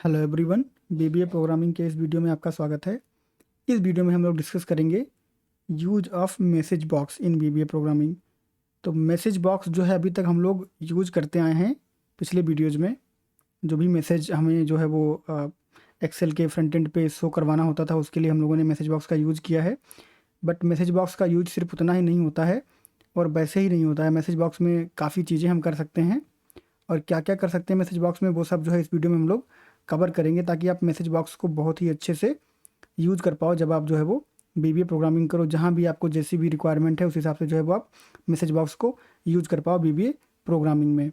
Hello everyone, BBA programming के इस video में आपका स्वागत है। इस वीडियो में हम लोग डिस्कस करेंगे use of message box in BBA programming. तो मैसेज बॉक्स जो है अभी तक हम लोग यूज करते आए हैं पिछले वीडियोज़ में। जो भी मैसेज हमें जो है वो एक्सेल के फ्रंट एंड पे शो करवाना होता था, उसके लिए हम लोगों ने मैसेज बॉक्स का यूज़ किया है। बट मैसेज बॉक्स का यूज सिर्फ उतना ही नहीं होता है और वैसे ही नहीं होता है। मैसेज बॉक्स में काफ़ी चीज़ें हम कर सकते हैं और क्या क्या कर सकते हैं मैसेज बॉक्स में, वो सब जो है इस वीडियो में हम लोग कवर करेंगे, ताकि आप मैसेज बॉक्स को बहुत ही अच्छे से यूज़ कर पाओ जब आप जो है वो बीबीए प्रोग्रामिंग करो। जहाँ भी आपको जैसी भी रिक्वायरमेंट है उस हिसाब से जो है वो आप मैसेज बॉक्स को यूज़ कर पाओ बीबीए प्रोग्रामिंग में।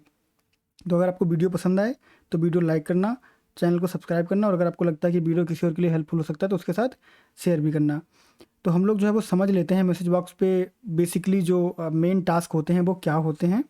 तो अगर आपको वीडियो पसंद आए तो वीडियो लाइक करना, चैनल को सब्सक्राइब करना, और अगर आपको लगता है कि वीडियो किसी और के लिए हेल्पफुल हो सकता है तो उसके साथ शेयर भी करना। तो हम लोग जो है वो समझ लेते हैं मैसेज बॉक्स पे बेसिकली जो मेन टास्क होते हैं वो क्या होते हैं।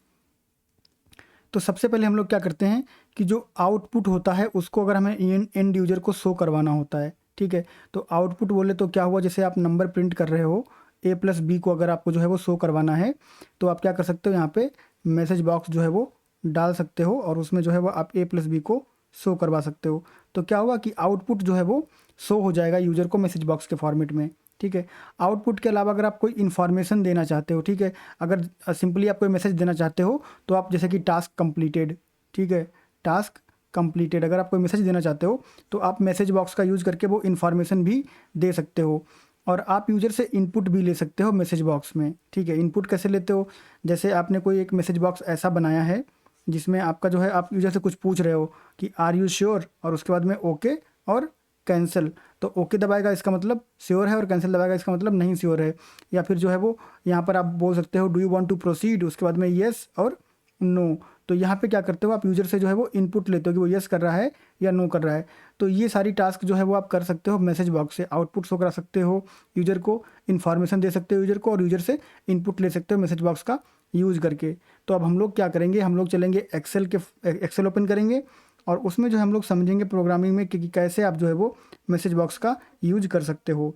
तो सबसे पहले हम लोग क्या करते हैं कि जो आउटपुट होता है उसको अगर हमें एंड यूजर को शो करवाना होता है, ठीक है। तो आउटपुट बोले तो क्या हुआ, जैसे आप नंबर प्रिंट कर रहे हो A+B को, अगर आपको जो है वो शो करवाना है तो आप क्या कर सकते हो, यहाँ पे मैसेज बॉक्स जो है वो डाल सकते हो और उसमें जो है वो आप A+B को शो करवा सकते हो। तो क्या हुआ कि आउटपुट जो है वो शो हो जाएगा यूजर को मैसेज बॉक्स के फॉर्मेट में, ठीक है। आउटपुट के अलावा अगर आप कोई इन्फॉर्मेशन देना चाहते हो, ठीक है, अगर सिंपली आप कोई मैसेज देना चाहते हो तो आप जैसे कि टास्क कंप्लीटेड, ठीक है, टास्क कंप्लीटेड, अगर आप कोई मैसेज देना चाहते हो तो आप मैसेज बॉक्स का यूज़ करके वो इन्फॉर्मेशन भी दे सकते हो। और आप यूज़र से इनपुट भी ले सकते हो मैसेज बॉक्स में, ठीक है। इनपुट कैसे लेते हो, जैसे आपने कोई एक मैसेज बॉक्स ऐसा बनाया है जिसमें आपका जो है आप यूज़र से कुछ पूछ रहे हो कि आर यू श्योर, और उसके बाद में ओके और कैंसिल। तो ओके दबाएगा इसका मतलब श्योर है, और कैंसिल दबाएगा इसका मतलब नहीं श्योर है। या फिर जो है वो यहाँ पर आप बोल सकते हो do you want to proceed, उसके बाद में येस और नो। तो यहाँ पे क्या करते हो, आप यूज़र से जो है वो इनपुट लेते हो कि वो येस कर रहा है या नो कर रहा है। तो ये सारी टास्क जो है वो आप कर सकते हो मैसेज बॉक्स से। आउटपुट शो करा सकते हो यूज़र को, इन्फॉर्मेशन दे सकते हो यूज़र को, और यूज़र से इनपुट ले सकते हो मैसेज बॉक्स का यूज़ करके। तो अब हम लोग क्या करेंगे, हम लोग चलेंगे एक्सेल ओपन करेंगे और उसमें जो हम लोग समझेंगे प्रोग्रामिंग में कि कैसे आप जो है वो मैसेज बॉक्स का यूज कर सकते हो।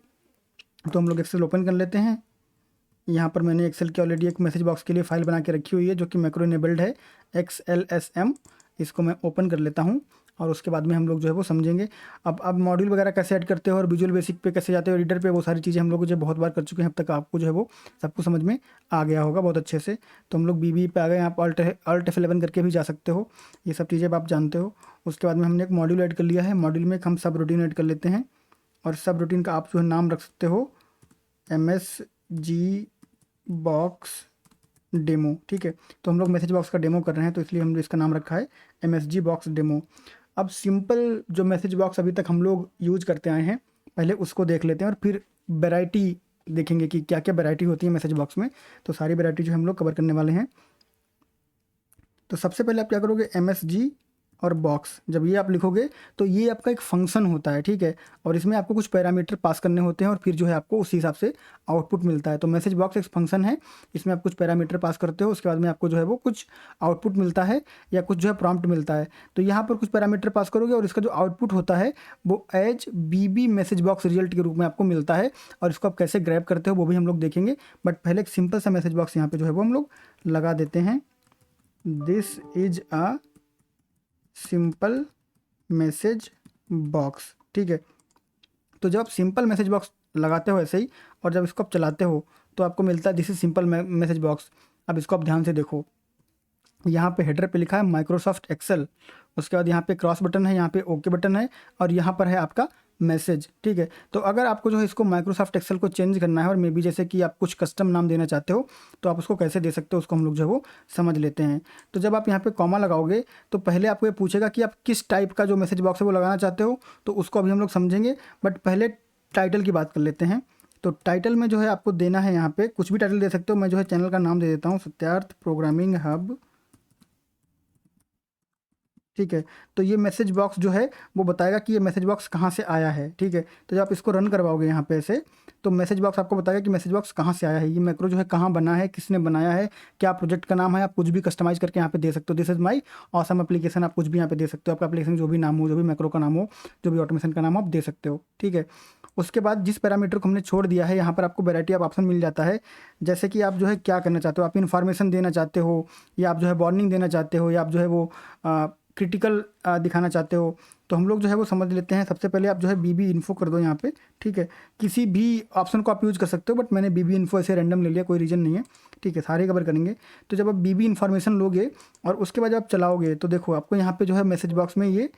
तो हम लोग एक्सेल ओपन कर लेते हैं। यहाँ पर मैंने एक्सेल की ऑलरेडी एक मैसेज बॉक्स के लिए फाइल बना के रखी हुई है जो कि मैक्रो इनेबल्ड है, XLSM। इसको मैं ओपन कर लेता हूँ और उसके बाद में हम लोग जो है वो समझेंगे। अब मॉड्यूल वगैरह कैसे ऐड करते हो और विजुअल बेसिक पे कैसे जाते हो, एडिटर पे, वो सारी चीज़ें हम लोग जो बहुत बार कर चुके हैं, अब तक आपको जो है वो सब कुछ समझ में आ गया होगा बहुत अच्छे से। तो हम लोग BB पे आ गए, आप Alt F11 करके भी जा सकते हो, ये सब चीज़ें अब आप जानते हो। उसके बाद में हमने एक मॉड्यूल ऐड कर लिया है, मॉड्यूल में हम सब रूटीन ऐड कर लेते हैं, और सब रूटीन का आप जो है नाम रख सकते हो MSG बॉक्स डेमो, ठीक है। तो हम लोग मैसेज बॉक्स का डेमो कर रहे हैं तो इसलिए हमने इसका नाम रखा है MSG बॉक्स डेमो। अब सिंपल जो मैसेज बॉक्स अभी तक हम लोग यूज करते आए हैं पहले उसको देख लेते हैं, और फिर वैरायटी देखेंगे कि क्या क्या वैरायटी होती है मैसेज बॉक्स में। तो सारी वैरायटी जो हम लोग कवर करने वाले हैं। तो सबसे पहले आप क्या करोगे, MSG और बॉक्स, जब ये आप लिखोगे तो ये आपका एक फंक्शन होता है, ठीक है। और इसमें आपको कुछ पैरामीटर पास करने होते हैं और फिर जो है आपको उसी हिसाब से आउटपुट मिलता है। तो मैसेज बॉक्स एक फंक्शन है, इसमें आप कुछ पैरामीटर पास करते हो, उसके बाद में आपको जो है वो कुछ आउटपुट मिलता है या कुछ जो है प्रॉम्प्ट मिलता है। तो यहाँ पर कुछ पैरामीटर पास करोगे और इसका जो आउटपुट होता है वो as BB message box result के रूप में आपको मिलता है, और इसको आप कैसे ग्रैब करते हो वो भी हम लोग देखेंगे। बट पहले एक सिंपल सा मैसेज बॉक्स यहाँ पर जो है वो हम लोग लगा देते हैं। This is a simple message box, ठीक है। तो जब आप सिंपल मैसेज बॉक्स लगाते हो ऐसे ही, और जब इसको आप चलाते हो तो आपको मिलता है this is simple message box. अब इसको आप ध्यान से देखो, यहाँ पे हेडर पे लिखा है माइक्रोसॉफ्ट एक्सेल, उसके बाद यहाँ पे क्रॉस बटन है, यहाँ पे ओके बटन है, और यहाँ पर है आपका मैसेज, ठीक है। तो अगर आपको जो है इसको माइक्रोसॉफ्ट एक्सेल को चेंज करना है, और मे बी जैसे कि आप कुछ कस्टम नाम देना चाहते हो तो आप उसको कैसे दे सकते हो, उसको हम लोग जो है वो समझ लेते हैं। तो जब आप यहाँ पे कॉमा लगाओगे तो पहले आपको ये पूछेगा कि आप किस टाइप का जो मैसेज बॉक्स है वो लगाना चाहते हो, तो उसको अभी हम लोग समझेंगे। बट पहले टाइटल की बात कर लेते हैं। तो टाइटल में जो है आपको देना है, यहाँ पे कुछ भी टाइटल दे सकते हो। मैं जो है चैनल का नाम दे देता हूँ, सत्यार्थ प्रोग्रामिंग हब, ठीक है। तो ये मैसेज बॉक्स जो है वो बताएगा कि ये मैसेज बॉक्स कहाँ से आया है, ठीक है। तो जब आप इसको रन करवाओगे यहाँ पे ऐसे, तो मैसेज बॉक्स आपको बताएगा कि मैसेज बॉक्स कहाँ से आया है, ये मैक्रो जो है कहाँ बना है, किसने बनाया है, क्या प्रोजेक्ट का नाम है। आप कुछ भी कस्टमाइज़ करके यहाँ पे दे सकते हो, this is my awesome application, आप कुछ भी यहाँ पे दे सकते हो। आपका एप्लीकेशन जो भी नाम हो, जो भी मैक्रो का नाम हो, जो भी ऑटोमेशन का नाम हो, आप दे सकते हो, ठीक है। उसके बाद जिस पैरामीटर को हमने छोड़ दिया है, यहाँ पर आपको वैरायटी ऑफ ऑप्शन मिल जाता है। जैसे कि आप जो है क्या करना चाहते हो, आप इन्फॉर्मेशन देना चाहते हो, या आप जो है वार्निंग देना चाहते हो, या आप जो है वो क्रिटिकल दिखाना चाहते हो, तो हम लोग जो है वो समझ लेते हैं। सबसे पहले आप जो है बीबी इन्फो कर दो यहाँ पे, ठीक है। किसी भी ऑप्शन को आप यूज़ कर सकते हो, बट मैंने बीबी इन्फो ऐसे रैंडम ले लिया, कोई रीज़न नहीं है, ठीक है, सारे कवर करेंगे। तो जब आप बीबी इन्फॉर्मेशन लोगे और उसके बाद जब आप चलाओगे तो देखो आपको यहाँ पे जो है मैसेज बॉक्स में ये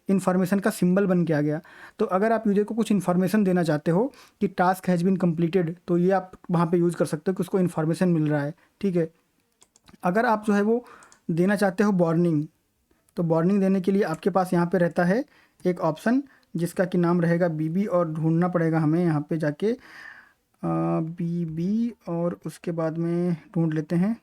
इन्फॉर्मेशन का सिंबल बन के आ गया। तो अगर आप यूजर को कुछ इन्फॉर्मेशन देना चाहते हो कि टास्क हैज़ बीन कंप्लीटेड, तो ये आप वहाँ पे यूज़ कर सकते हो कि उसको इन्फॉर्मेशन मिल रहा है, ठीक है। अगर आप जो है वो देना चाहते हो वार्निंग, तो वार्निंग देने के लिए आपके पास यहाँ पे रहता है एक ऑप्शन जिसका कि नाम रहेगा बीबी, और ढूंढना पड़ेगा हमें यहाँ पे जाके बीबी, और उसके बाद में ढूंढ लेते हैं,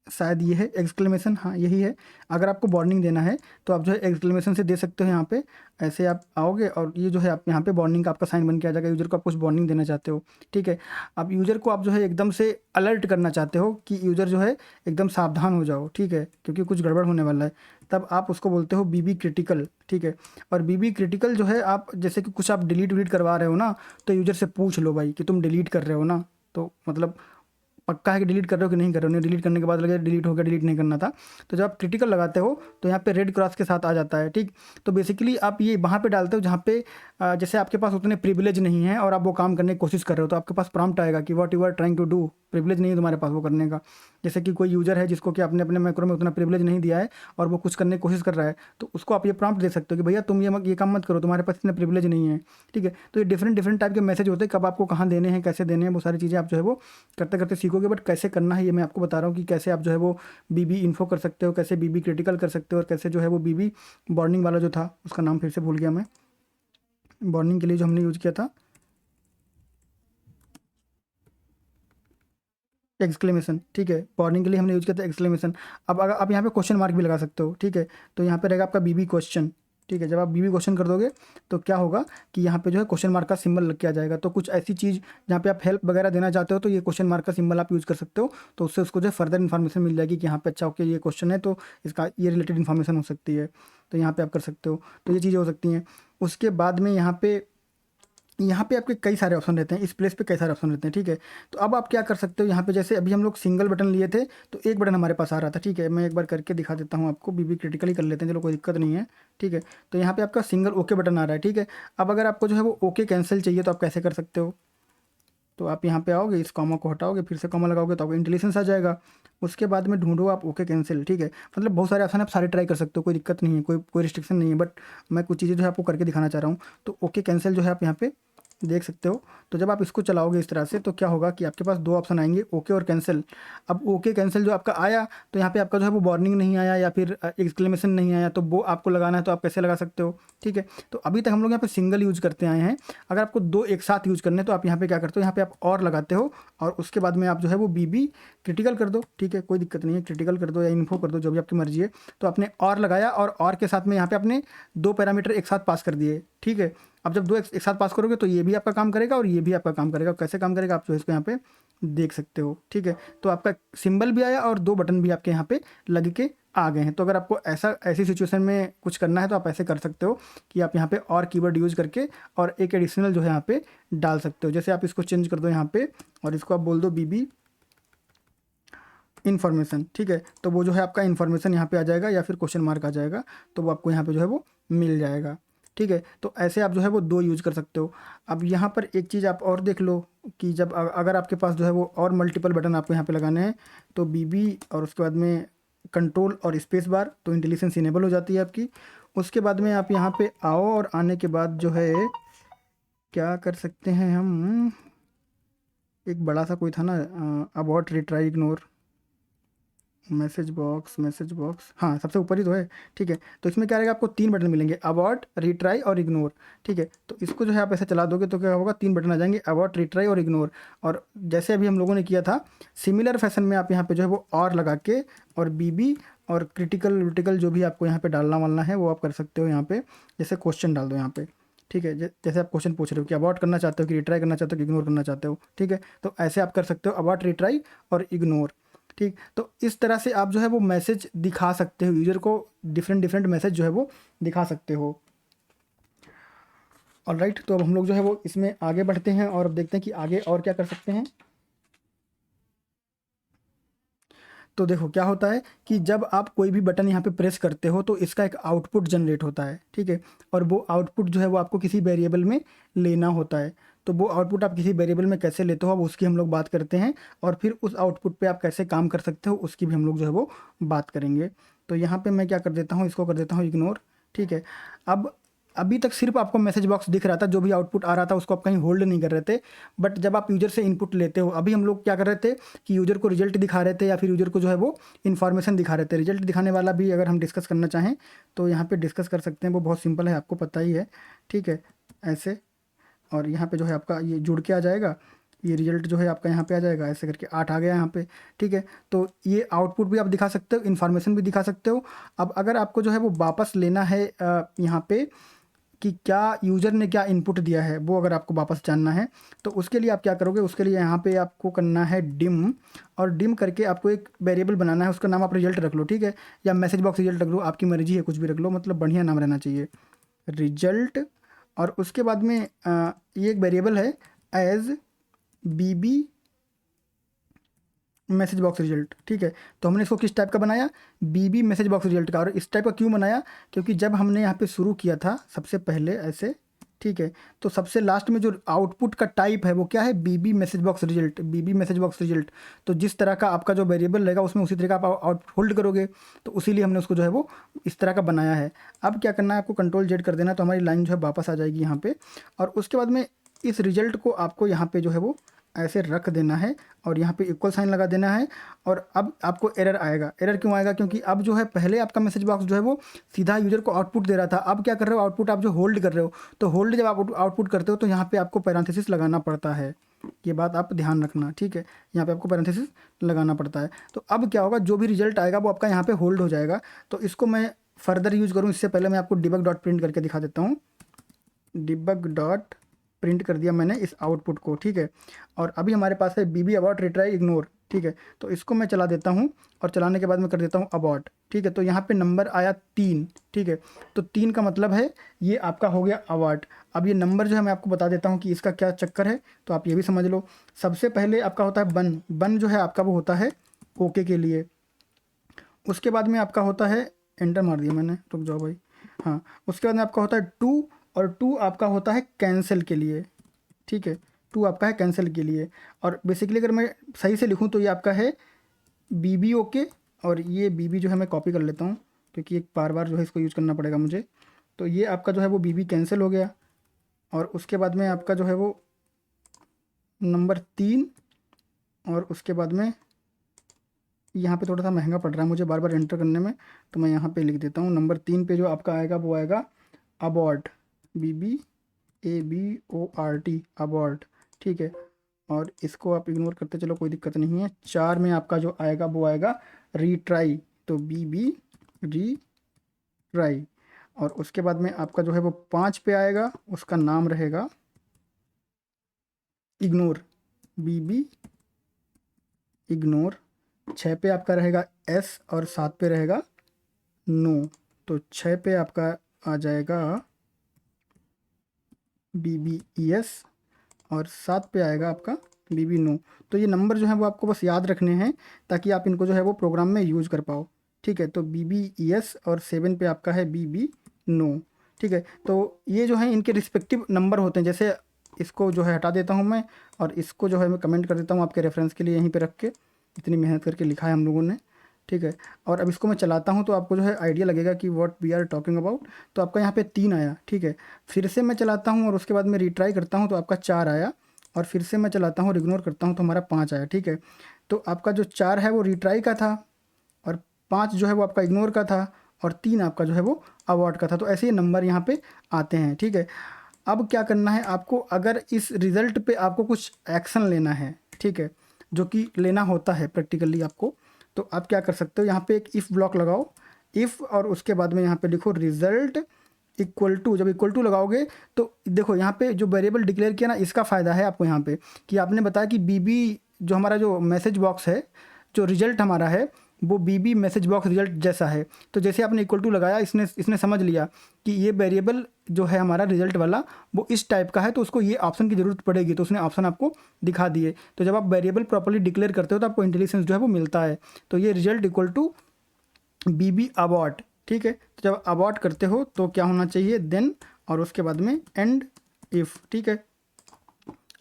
शायद ये है एक्सक्लेमेशन, हाँ यही है। अगर आपको वार्निंग देना है तो आप जो है एक्सक्लेमेशन से दे सकते हो यहाँ पे। ऐसे आप आओगे और ये जो है आप यहाँ पे वार्निंग का आपका साइन बन के आ जाएगा, यूज़र को आप कुछ वार्निंग देना चाहते हो, ठीक है। अब यूज़र को आप जो है एकदम से अलर्ट करना चाहते हो कि यूज़र जो है एकदम सावधान हो जाओ, ठीक है, क्योंकि कुछ गड़बड़ होने वाला है, तब आप उसको बोलते हो बीबी क्रिटिकल, ठीक है। और बीबी क्रिटिकल जो है, आप जैसे कि कुछ आप डिलीट विलीट करवा रहे हो ना, तो यूज़र से पूछ लो भाई कि तुम डिलीट कर रहे हो ना, तो मतलब पक्का है कि डिलीट कर रहे हो कि नहीं कर रहे हो, नहीं डिलीट करने के बाद लगे डिलीट हो गया, डिलीट नहीं करना था। तो जब आप क्रिटिकल लगाते हो तो यहाँ पे रेड क्रॉस के साथ आ जाता है, ठीक। तो बेसिकली आप ये वहाँ पे डालते हो जहाँ पे जैसे आपके पास उतने प्रिविलेज नहीं है और आप वो काम करने की कोशिश कर रहे हो, तो आपके पास प्रॉम्प्ट आएगा कि what you are trying to do, privilege नहीं है तुम्हारे पास वो करने का। जैसे कि कोई यूज़र है जिसको कि आपने अपने मैक्रो में उतना प्रिविलेज नहीं दिया है और वो कुछ करने की कोशिश कर रहा है, तो उसको आप ये प्रॉम्प्ट दे सकते हो कि भैया तुम ये काम मत करो, तुम्हारे पास इतने प्रिविलेज नहीं है, ठीक है। तो ये डिफरेंट डिफरेंट टाइप के मैसेज होते हैं, कब आपको कहाँ देने हैं, कैसे देने हैं, वो सारी चीज़ें आप जो है वो करते करते सीखोगे। बट कैसे करना है ये मैं आपको बता रहा हूँ कि कैसे आप जो है वो बीबी इन्फो कर सकते हो, कैसे बीबी क्रिटिकल कर सकते हो, और कैसे जो है वो बीबी वार्निंग वाला जो था उसका नाम फिर से भूल गया मैं, वार्निंग के लिए जो हमने यूज़ किया था एक्सक्लेमेशन, ठीक है, वार्निंग के लिए हमने यूज़ किया था एक्सक्लेमेशन। अब अगर आप यहाँ पे क्वेश्चन मार्क भी लगा सकते हो, ठीक है। तो यहाँ पे रहेगा आपका बीबी क्वेश्चन, ठीक है। जब आप बीबी क्वेश्चन कर दोगे तो क्या होगा कि यहाँ पे जो है क्वेश्चन मार्क का सिंबल लग के आ जाएगा। तो कुछ ऐसी चीज़ जहाँ पे आप हेल्प वगैरह देना चाहते हो तो ये क्वेश्चन मार्क का सिंबल आप यूज़ कर सकते हो, तो उससे उसको जो है फर्दर इन्फॉर्मेशन मिल जाएगी कि यहाँ पे अच्छा ओके ये क्वेश्चन है, तो इसका ये रिलेटेड इन्फॉर्मेशन हो सकती है, तो यहाँ पे आप कर सकते हो। तो ये चीज़ें हो सकती हैं। उसके बाद में यहाँ पे आपके कई सारे ऑप्शन रहते हैं, इस प्लेस पे कई सारे ऑप्शन रहते हैं, ठीक है। तो अब आप क्या कर सकते हो यहाँ पे, जैसे अभी हम लोग सिंगल बटन लिए थे तो एक बटन हमारे पास आ रहा था, ठीक है। मैं एक बार करके दिखा देता हूँ आपको, बीबी क्रिटिकल ही कर लेते हैं, चलो कोई दिक्कत नहीं है, ठीक है। तो यहाँ पे आपका सिंगल ओके बटन आ रहा है, ठीक है। अब अगर आपको जो है वो ओके कैंसिल चाहिए तो आप कैसे कर सकते हो, तो आप यहाँ पे आओगे, इस कॉमा को हटाओगे, फिर से कॉमा लगाओगे तो आपको इंटेलिजेंस आ जाएगा। उसके बाद में ढूंढो आप ओके कैंसिल, ठीक है। मतलब बहुत सारे ऑप्शन आप सारे ट्राई कर सकते हो, कोई दिक्कत नहीं है, कोई रिस्ट्रिक्शन नहीं है, बट मैं कुछ चीज़ें जो है आपको करके दिखाना चाह रहा हूँ। तो ओके कैंसिल जो है आप यहाँ पे देख सकते हो। तो जब आप इसको चलाओगे इस तरह से तो क्या होगा कि आपके पास दो ऑप्शन आएंगे, ओके और कैंसिल। अब ओके कैंसिल जो आपका आया तो यहाँ पे आपका जो है वो वार्निंग नहीं आया या फिर एक्सक्लेमेशन नहीं आया, तो वो आपको लगाना है तो आप कैसे लगा सकते हो, ठीक है। तो अभी तक हम लोग यहाँ पे सिंगल यूज़ करते आए हैं। अगर आपको दो एक साथ यूज़ करने तो आप यहाँ पे क्या करते हो, यहाँ पे आप और लगाते हो और उसके बाद में आप जो है वो बीबी क्रिटिकल कर दो, ठीक है, कोई दिक्कत नहीं है, क्रिटिकल कर दो या इन्फो कर दो, जो भी आपकी मर्जी है। तो आपने और लगाया और के साथ में यहाँ पे आपने दो पैरामीटर एक साथ पास कर दिए, ठीक है। अब जब दो एक साथ पास करोगे तो ये भी आपका काम करेगा और ये भी आपका काम करेगा। कैसे काम करेगा आप जो है इसको यहाँ पे देख सकते हो, ठीक है। तो आपका सिंबल भी आया और दो बटन भी आपके यहाँ पे लग के आ गए हैं। तो अगर आपको ऐसी सिचुएशन में कुछ करना है तो आप ऐसे कर सकते हो कि आप यहाँ पे और कीवर्ड यूज़ करके और एक एडिशनल जो है यहाँ पे डाल सकते हो। जैसे आप इसको चेंज कर दो यहाँ पे और इसको आप बोल दो बीबी इन्फॉर्मेशन, ठीक है। तो वो जो है आपका इन्फॉर्मेशन यहाँ पे आ जाएगा या फिर क्वेश्चन मार्क आ जाएगा, तो वो आपको यहाँ पे जो है वो मिल जाएगा, ठीक है। तो ऐसे आप जो है वो दो यूज़ कर सकते हो। अब यहाँ पर एक चीज़ आप और देख लो कि जब अगर आपके पास जो है वो और मल्टीपल बटन आपको यहाँ पे लगाने हैं तो बीबी और उसके बाद में कंट्रोल और स्पेस बार, तो इंटेलिजेंस इनेबल हो जाती है आपकी। उसके बाद में आप यहाँ पे आओ और आने के बाद जो है क्या कर सकते हैं हम, एक बड़ा सा कोई था ना, about retry ignore, message box, हाँ सबसे ऊपर ही तो है, ठीक है। तो इसमें क्या रहेगा, आपको तीन बटन मिलेंगे, अबॉट, रिट्राई और इग्नोर, ठीक है। तो इसको जो है आप ऐसे चला दोगे तो क्या होगा, तीन बटन आ जाएंगे, अबॉट, रिट्राई और इग्नोर। और जैसे अभी हम लोगों ने किया था सिमिलर फैशन में आप यहाँ पे जो है वो और लगा के और बीबी और क्रिटिकल विटिकल जो भी आपको यहाँ पे डालना वालना है वो आप कर सकते हो। यहाँ पे जैसे क्वेश्चन डाल दो यहाँ पे, ठीक है। जैसे आप क्वेश्चन पूछ रहे हो कि अबॉट करना चाहते हो कि रिट्राई करना चाहते हो कि इग्नोर करना चाहते हो, ठीक है। तो ऐसे आप कर सकते हो अबॉट, रिट्राई और इग्नोर, ठीक। तो इस तरह से आप जो है वो मैसेज दिखा सकते हो यूज़र को, डिफरेंट डिफरेंट मैसेज जो है वो दिखा सकते हो। ऑलराइट, तो अब हम लोग जो है वो इसमें आगे बढ़ते हैं और अब देखते हैं कि आगे और क्या कर सकते हैं। तो देखो क्या होता है कि जब आप कोई भी बटन यहाँ पे प्रेस करते हो तो इसका एक आउटपुट जनरेट होता है, ठीक है। और वो आउटपुट जो है वो आपको किसी वेरिएबल में लेना होता है। तो वो आउटपुट आप किसी वेरिएबल में कैसे लेते हो अब उसकी हम लोग बात करते हैं, और फिर उस आउटपुट पे आप कैसे काम कर सकते हो उसकी भी हम लोग जो है वो बात करेंगे। तो यहाँ पे मैं क्या कर देता हूँ, इसको कर देता हूँ इग्नोर, ठीक है। अब अभी तक सिर्फ आपको मैसेज बॉक्स दिख रहा था, जो भी आउटपुट आ रहा था उसको आप कहीं होल्ड नहीं कर रहे थे। बट जब आप यूजर से इनपुट लेते हो, अभी हम लोग क्या कर रहे थे कि यूजर को रिजल्ट दिखा रहे थे या फिर यूजर को जो है वो इन्फॉर्मेशन दिखा रहे थे। रिजल्ट दिखाने वाला भी अगर हम डिस्कस करना चाहें तो यहाँ पे डिस्कस कर सकते हैं, वो बहुत सिंपल है, आपको पता ही है, ठीक है। ऐसे, और यहाँ पे जो है आपका ये जुड़ के आ जाएगा, ये रिजल्ट जो है आपका यहाँ पे आ जाएगा, ऐसे करके 8 आ गया यहाँ पे, ठीक है। तो ये आउटपुट भी आप दिखा सकते हो, इन्फॉर्मेशन भी दिखा सकते हो। अब अगर आपको जो है वो वापस लेना है यहाँ पे कि क्या यूज़र ने क्या इनपुट दिया है, वो अगर आपको वापस जानना है तो उसके लिए आप क्या करोगे, उसके लिए यहाँ पे आपको करना है डिम, और डिम करके आपको एक वेरिएबल बनाना है, उसका नाम आप रिजल्ट रख लो, ठीक है, या मैसेज बॉक्स रिजल्ट रख लो, आपकी मर्जी है, कुछ भी रख लो, मतलब बढ़िया नाम रहना चाहिए, रिजल्ट। और उसके बाद में ये एक वेरिएबल है एज बीबी मैसेज बॉक्स रिजल्ट, ठीक है। तो हमने इसको किस टाइप का बनाया, बीबी मैसेज बॉक्स रिजल्ट का। और इस टाइप का क्यों बनाया, क्योंकि जब हमने यहाँ पे शुरू किया था सबसे पहले ऐसे, ठीक है, तो सबसे लास्ट में जो आउटपुट का टाइप है वो क्या है, बीबी मैसेज बॉक्स रिजल्ट, बीबी मैसेज बॉक्स रिजल्ट। तो जिस तरह का आपका जो वेरिएबल रहेगा उसमें उसी तरह का आप आउट होल्ड करोगे, तो उसीलिए हमने उसको जो है वो इस तरह का बनाया है। अब क्या करना है, आपको कंट्रोल जेड कर देना, तो हमारी लाइन जो है वापस आ जाएगी यहाँ पे। और उसके बाद में इस रिजल्ट को आपको यहाँ पे जो है वो ऐसे रख देना है, और यहाँ पे इक्वल साइन लगा देना है। और अब आपको एरर आएगा। एरर क्यों आएगा, क्योंकि अब जो है पहले आपका मैसेज बॉक्स जो है वो सीधा यूजर को आउटपुट दे रहा था, अब क्या कर रहे हो, आउटपुट आप जो होल्ड कर रहे हो। तो होल्ड जब आप आउटपुट करते हो तो यहाँ पे आपको पैरेंथेसिस लगाना पड़ता है, ये बात आप ध्यान रखना, ठीक है। यहाँ पे आपको पैरेंथेसिस लगाना पड़ता है। तो अब क्या होगा, जो भी रिजल्ट आएगा वो आपका यहाँ पे होल्ड हो जाएगा। तो इसको मैं फर्दर यूज़ करूँ इससे पहले मैं आपको डिबग डॉट प्रिंट करके दिखा देता हूँ। डिबग डॉट प्रिंट कर दिया मैंने इस आउटपुट को, ठीक है। और अभी हमारे पास है बीबी अबॉट रिट्राई इग्नोर, ठीक है। तो इसको मैं चला देता हूँ, और चलाने के बाद मैं कर देता हूँ अबॉट, ठीक है। तो यहाँ पे नंबर आया 3, ठीक है। तो 3 का मतलब है ये आपका हो गया अबॉट। अब ये नंबर जो है मैं आपको बता देता हूँ कि इसका क्या चक्कर है, तो आप ये भी समझ लो। सबसे पहले आपका होता है बन, बन जो है आपका वो होता है ओके के लिए। उसके बाद में आपका होता है, एंटर मार दिया मैंने, रुक जाओ भाई, हाँ। उसके बाद में आपका होता है टू, और टू आपका होता है कैंसिल के लिए, ठीक है। टू आपका है कैंसिल के लिए। और बेसिकली अगर मैं सही से लिखूं तो ये आपका है बीबी ओके, और ये बीबी जो है मैं कॉपी कर लेता हूँ क्योंकि एक बार बार जो है इसको यूज़ करना पड़ेगा मुझे। तो ये आपका जो है वो बीबी कैंसिल हो गया। और उसके बाद में आपका जो है वो नंबर 3, और उसके बाद में यहाँ पे थोड़ा सा महंगा पड़ रहा है मुझे बार बार एंटर करने में, तो मैं यहाँ पे लिख देता हूँ नंबर 3 पे जो आपका आएगा वो आएगा अबॉर्ट, बीबी ABORT, अबॉर्ट, ठीक है। और इसको आप इग्नोर करते चलो, कोई दिक्कत नहीं है। 4 में आपका जो आएगा वो आएगा रीट्राई, तो BB रीट्राई। और उसके बाद में आपका जो है वो 5 पे आएगा, उसका नाम रहेगा इग्नोर, BB इग्नोर। 6 पे आपका रहेगा S, और 7 पे रहेगा नो। तो 6 पे आपका आ जाएगा BBES, और 7 पे आएगा आपका BB नो। तो ये नंबर जो है वो आपको बस याद रखने हैं ताकि आप इनको जो है वो प्रोग्राम में यूज़ कर पाओ, ठीक है। तो BBES, और 7 पे आपका है BB नो, ठीक है। तो ये जो है इनके रिस्पेक्टिव नंबर होते हैं। जैसे इसको जो है हटा देता हूँ मैं, और इसको जो है मैं कमेंट कर देता हूँ आपके रेफरेंस के लिए, यहीं पे रख के, इतनी मेहनत करके लिखा है हम लोगों ने, ठीक है। और अब इसको मैं चलाता हूँ तो आपको जो है आइडिया लगेगा कि what we are talking about. तो आपका यहाँ पे 3 आया, ठीक है। फिर से मैं चलाता हूँ और उसके बाद मैं रीट्राई करता हूँ तो आपका 4 आया, और फिर से मैं चलाता हूँ और इग्नोर करता हूँ तो हमारा 5 आया, ठीक है। तो आपका जो 4 है वो रीट्राई का था, और 5 जो है वो आपका इग्नोर का था, और 3 आपका जो है वो अवॉर्ड का था। तो ऐसे ही नंबर यहाँ पे आते हैं, ठीक है। अब क्या करना है आपको, अगर इस रिज़ल्ट पे आपको कुछ एक्शन लेना है, ठीक है, जो कि लेना होता है प्रैक्टिकली आपको, तो आप क्या कर सकते हो, यहाँ पे एक इफ़ ब्लॉक लगाओ, इफ़, और उसके बाद में यहाँ पे लिखो रिज़ल्ट इक्वल टू। जब इक्वल टू लगाओगे तो देखो यहाँ पे जो वेरिएबल डिक्लेयर किया ना, इसका फ़ायदा है आपको यहाँ पे कि आपने बताया कि बीबी जो हमारा जो मैसेज बॉक्स है, जो रिजल्ट हमारा है वो बीबी मैसेज बॉक्स रिजल्ट जैसा है। तो जैसे आपने इक्वल टू लगाया, इसने समझ लिया कि ये वेरिएबल जो है हमारा रिजल्ट वाला वो इस टाइप का है, तो उसको ये ऑप्शन की ज़रूरत पड़ेगी, तो उसने ऑप्शन आपको दिखा दिए। तो जब आप वेरिएबल प्रॉपर्ली डिक्लेयर करते हो तो आपको इंटेलिजेंस जो है वो मिलता है। तो ये result equal to BB abort, ठीक है। तो जब अबॉट करते हो तो क्या होना चाहिए, देन, और उसके बाद में एंड इफ़, ठीक है।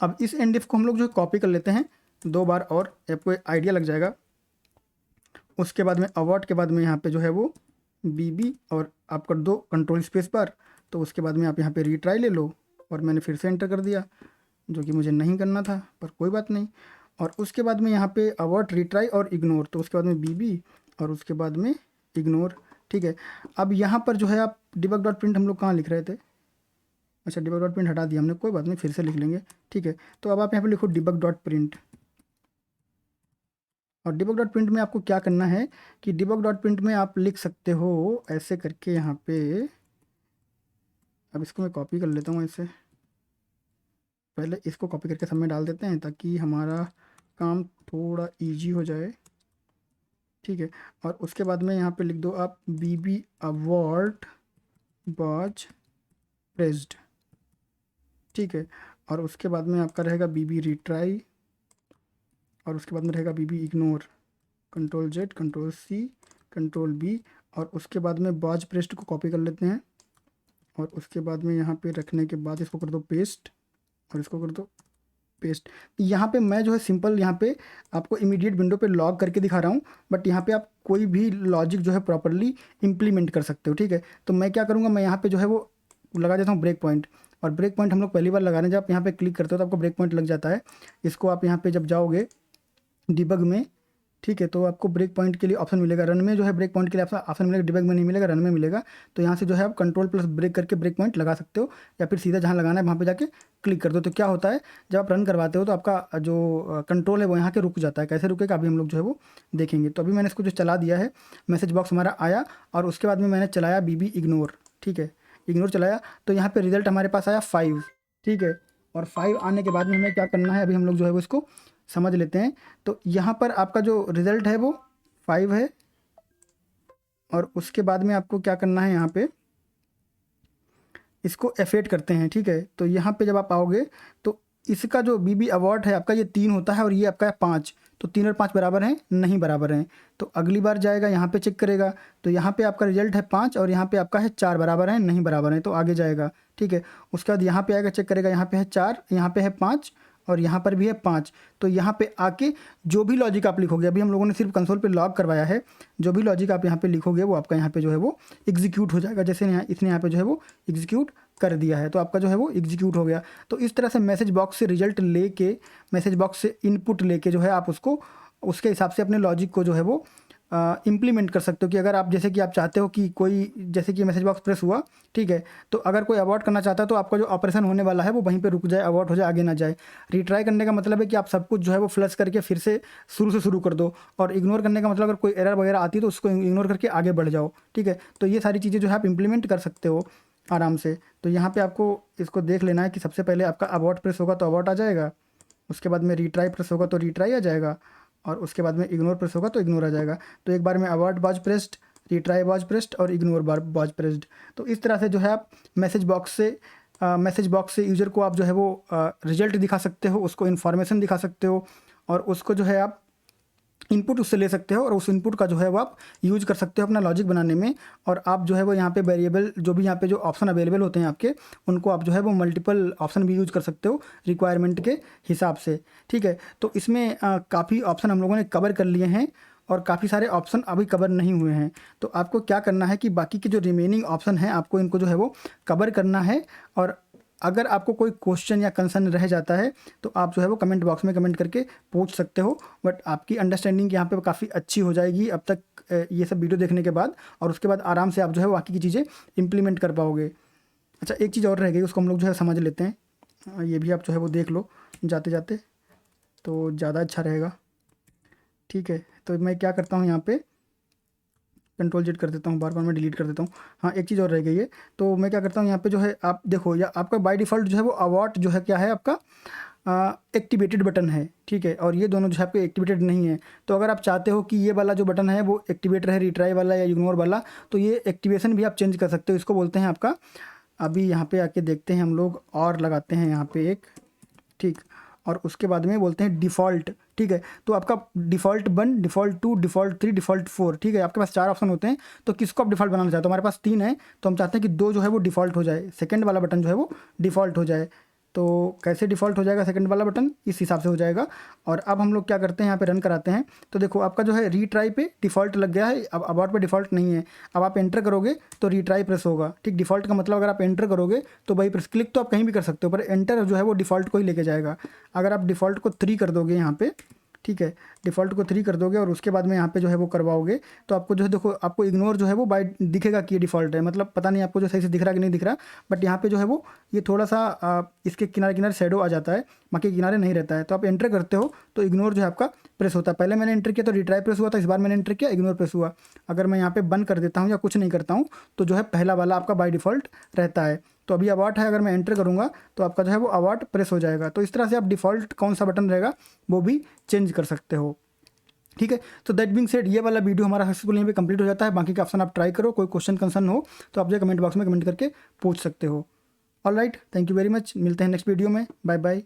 अब इस एंड इफ़ को हम लोग जो है कॉपी कर लेते हैं 2 बार और आपको आइडिया लग जाएगा। उसके बाद में अवॉर्ड के बाद में यहाँ पे जो है वो बीबी और आप कर दो कंट्रोल स्पेस बार, तो उसके बाद में आप यहाँ पे रीट्राई ले लो, और मैंने फिर से एंटर कर दिया जो कि मुझे नहीं करना था, पर कोई बात नहीं। और उसके बाद में यहाँ पे अवॉर्ड, रीट्राई और इग्नोर, तो उसके बाद में बीबी और उसके बाद में इग्नोर, ठीक है। अब यहाँ पर जो है आप डिबग डॉट प्रिंट हम लोग कहाँ लिख रहे थे, अच्छा डिबग डॉट प्रिंट हटा दिया हमने, कोई बात नहीं, फिर से लिख लेंगे, ठीक है। तो अब आप यहाँ पे लिखो डिबग डॉट प्रिंट, और डिबग डॉट प्रिंट में आपको क्या करना है कि डिबग डॉट प्रिंट में आप लिख सकते हो ऐसे करके यहाँ पे। अब इसको मैं कॉपी कर लेता हूँ ऐसे, पहले इसको कॉपी करके सब में डाल देते हैं ताकि हमारा काम थोड़ा इजी हो जाए, ठीक है। और उसके बाद में यहाँ पे लिख दो आप बीबी अवॉर्ड बॉज प्रेस्ड, ठीक है। और उसके बाद में आपका रहेगा बीबी रिट्राई, और उसके बाद में रहेगा BB ignore, control Z, control C, control B, और उसके बाद में बॉज प्रेस्ट को कॉपी कर लेते हैं, और उसके बाद में यहाँ पे रखने के बाद इसको कर दो पेस्ट, और इसको कर दो पेस्ट। यहाँ पे मैं जो है सिंपल यहाँ पे आपको इमीडिएट विंडो पे लॉग करके दिखा रहा हूँ, बट यहाँ पे आप कोई भी लॉजिक जो है प्रॉपरली इम्प्लीमेंट कर सकते हो, ठीक है। तो मैं क्या करूँगा, मैं यहाँ पे जो है वो लगा देता हूँ ब्रेक पॉइंट, और ब्रेक पॉइंट हम लोग पहली बार लगा रहे हैं, जब आप यहाँ पे क्लिक करते हो तो आपको ब्रेक पॉइंट लग जाता है। इसको आप यहाँ पे जब जाओगे डिबग में, ठीक है, तो आपको ब्रेक पॉइंट के लिए ऑप्शन मिलेगा, रन में जो है ब्रेक पॉइंट के लिए ऑप्शन मिलेगा, डिबग में नहीं मिलेगा, रन में मिलेगा। तो यहाँ से जो है आप कंट्रोल प्लस ब्रेक करके ब्रेक पॉइंट लगा सकते हो, या फिर सीधा जहाँ लगाना है वहाँ पे जाके क्लिक कर दो। तो क्या होता है, जब आप रन करवाते हो तो आपका जो कंट्रोल है वो यहाँ के रुक जाता है। कैसे रुकेगा अभी हम लोग जो है वो देखेंगे। तो अभी मैंने इसको जो चला दिया है, मैसेज बॉक्स हमारा आया, और उसके बाद में मैंने चलाया बीबी इग्नोर, ठीक है, इग्नोर चलाया, तो यहाँ पर रिजल्ट हमारे पास आया 5, ठीक है। और 5 आने के बाद में हमें क्या करना है, अभी हम लोग जो है वो इसको समझ लेते हैं। तो यहाँ पर आपका जो रिज़ल्ट है वो 5 है, और उसके बाद में आपको क्या करना है, यहाँ पे इसको एफेट करते हैं, ठीक है। तो यहाँ पे जब आप आओगे तो इसका जो बीबी अवॉर्ड है आपका ये 3 होता है, और ये आपका है 5, तो 3 और 5 बराबर हैं, नहीं बराबर हैं। तो अगली बार जाएगा यहाँ पे चेक करेगा, तो यहाँ पे आपका रिजल्ट है 5, और यहाँ पे आपका है 4 बराबर हैं, नहीं बराबर हैं, तो आगे जाएगा, ठीक है। उसके बाद यहाँ पे आएगा, चेक करेगा, यहाँ पे है 4, यहाँ पे है 5, और यहाँ पर भी है 5। तो यहाँ पे आके जो भी लॉजिक आप लिखोगे, अभी हम लोगों ने सिर्फ कंसोल पे लॉग करवाया है, जो भी लॉजिक आप यहाँ पे लिखोगे वो आपका यहाँ पे जो है वो एग्जीक्यूट हो जाएगा। जैसे इसने यहाँ पे जो है वो एग्जीक्यूट कर दिया है, तो आपका जो है वो एग्जीक्यूट हो गया। तो इस तरह से मैसेज बॉक्स से रिजल्ट लेके, मैसेज बॉक्स से इनपुट लेके जो है आप उसको उसके हिसाब से अपने लॉजिक को जो है वो इम्प्लीमेंट कर सकते हो। कि अगर आप जैसे कि आप चाहते हो कि कोई, जैसे कि मैसेज बॉक्स प्रेस हुआ, ठीक है, तो अगर कोई अबॉर्ट करना चाहता है तो आपका जो ऑपरेशन होने वाला है वो वहीं पे रुक जाए, अबॉर्ट हो जाए, आगे ना जाए। रिट्राई करने का मतलब है कि आप सब कुछ जो है वो फ्लश करके फिर से शुरू कर दो, और इग्नोर करने का मतलब अगर कोई एरर वगैरह आती है तो उसको इग्नोर करके आगे बढ़ जाओ, ठीक है। तो ये सारी चीज़ें जो है आप इम्प्लीमेंट कर सकते हो आराम से। तो यहाँ पर आपको इसको देख लेना है कि सबसे पहले आपका अबॉर्ट प्रेस होगा तो अबॉर्ट आ जाएगा, उसके बाद में रिट्राई प्रेस होगा तो रिट्राई आ जाएगा, और उसके बाद में इग्नोर प्रेस होगा तो इग्नोर आ जाएगा। तो एक बार में award boughs pressed, retry boughs pressed और इग्नोर बॉज प्रेस्ड। तो इस तरह से जो है आप मैसेज बॉक्स से यूज़र को आप जो है वो रिजल्ट दिखा सकते हो, उसको इन्फॉर्मेशन दिखा सकते हो, और उसको जो है आप इनपुट उससे ले सकते हो, और उस इनपुट का जो है वो आप यूज़ कर सकते हो अपना लॉजिक बनाने में। और आप जो है वो यहाँ पे वेरिएबल, जो भी यहाँ पे जो ऑप्शन अवेलेबल होते हैं आपके, उनको आप जो है वो मल्टीपल ऑप्शन भी यूज़ कर सकते हो रिक्वायरमेंट के हिसाब से, ठीक है। तो इसमें काफ़ी ऑप्शन हम लोगों ने कवर कर लिए हैं, और काफ़ी सारे ऑप्शन अभी कवर नहीं हुए हैं। तो आपको क्या करना है कि बाकी के जो रिमेनिंग ऑप्शन हैं आपको इनको जो है वो कवर करना है। और अगर आपको कोई क्वेश्चन या कंसर्न रह जाता है तो आप जो है वो कमेंट बॉक्स में कमेंट करके पूछ सकते हो, बट आपकी अंडरस्टैंडिंग यहाँ पे काफ़ी अच्छी हो जाएगी अब तक ये सब वीडियो देखने के बाद, और उसके बाद आराम से आप जो है बाकी की चीज़ें इम्प्लीमेंट कर पाओगे। अच्छा, एक चीज़ और रह गई, उसको हम लोग जो है समझ लेते हैं। ये भी आप जो है वो देख लो जाते जाते, तो ज़्यादा अच्छा रहेगा, ठीक है। तो मैं क्या करता हूँ, यहाँ पे कंट्रोल जेड कर देता हूँ, बार बार मैं डिलीट कर देता हूँ। हाँ, एक चीज़ और रह गई है, तो मैं क्या करता हूँ यहाँ पे जो है आप देखो, या आपका बाय डिफ़ॉल्ट जो है वो अवॉर्ड जो है क्या है आपका एक्टिवेटेड बटन है, ठीक है, और ये दोनों जो है आपके एक्टिवेटेड नहीं है। तो अगर आप चाहते हो कि ये वाला जो बटन है वो एक्टिवेट रहे, रिट्राई वाला या इग्नोर वाला, तो ये एक्टिवेशन भी आप चेंज कर सकते हो। इसको बोलते हैं आपका, अभी यहाँ पे आके देखते हैं हम लोग, और लगाते हैं यहाँ पे एक, ठीक, और उसके बाद में बोलते हैं डिफ़ॉल्ट, ठीक है। तो आपका डिफ़ॉल्ट 1, डिफ़ॉल्ट 2, डिफ़ॉल्ट 3, डिफ़ॉल्ट 4, ठीक है। आपके पास 4 ऑप्शन होते हैं, तो किसको आप डिफ़ॉल्ट बनाना चाहते हो? हमारे पास 3 है, तो हम चाहते हैं कि 2 जो है वो डिफ़ॉल्ट हो जाए, सेकंड वाला बटन जो है वो डिफ़ॉल्ट हो जाए। तो कैसे डिफ़ॉल्ट हो जाएगा सेकंड वाला बटन? इस हिसाब से हो जाएगा। और अब हम लोग क्या करते हैं, यहाँ पे रन कराते हैं। तो देखो आपका जो है रीट्राई पे डिफ़ॉल्ट लग गया है, अब अबाउट पे डिफ़ॉल्ट नहीं है। अब आप एंटर करोगे तो रीट्राई प्रेस होगा, ठीक। डिफ़ॉल्ट का मतलब अगर आप एंटर करोगे तो वही प्रेस, क्लिक तो आप कहीं भी कर सकते हो, पर एंटर जो है वो डिफ़ॉल्ट को ही लेके जाएगा। अगर आप डिफ़ॉल्ट को 3 कर दोगे यहाँ पे, ठीक है, डिफ़ॉल्ट को 3 कर दोगे और उसके बाद में यहाँ पे जो है वो करवाओगे, तो आपको जो है देखो, आपको इग्नोर जो है वो बाय दिखेगा कि ये डिफ़ॉल्ट है, मतलब पता नहीं आपको जो सही से दिख रहा कि नहीं दिख रहा, बट यहाँ पे जो है वो ये थोड़ा सा इसके किनारे किनारे शेडो आ जाता है, बाकी किनारे नहीं रहता है। तो आप एंटर करते हो तो इग्नोर जो है आपका प्रेस होता है। पहले मैंने एंटर किया तो रिट्राई प्रेस हुआ था, इस बार मैंने एंटर किया इग्नोर प्रेस हुआ। अगर मैं यहाँ पे बंद कर देता हूँ या कुछ नहीं करता हूँ तो जो है पहला वाला आपका बाय डिफ़ॉल्ट रहता है। तो अभी अबाउट है, अगर मैं एंटर करूँगा तो आपका जो है वो अबाउट प्रेस हो जाएगा। तो इस तरह से आप डिफ़ॉल्ट कौन सा बटन रहेगा वो भी चेंज कर सकते हो, ठीक है। तो दैट बीइंग सेड, ये वाला वीडियो हमारा सक्सेसफुल यहीं पे कंप्लीट हो जाता है। बाकी का ऑप्शन आप ट्राई करो, कोई क्वेश्चन कंसर्न हो तो आप जो कमेंट बॉक्स में कमेंट करके पूछ सकते हो। Alright, thank you very much, मिलते हैं नेक्स्ट वीडियो में, बाय बाय।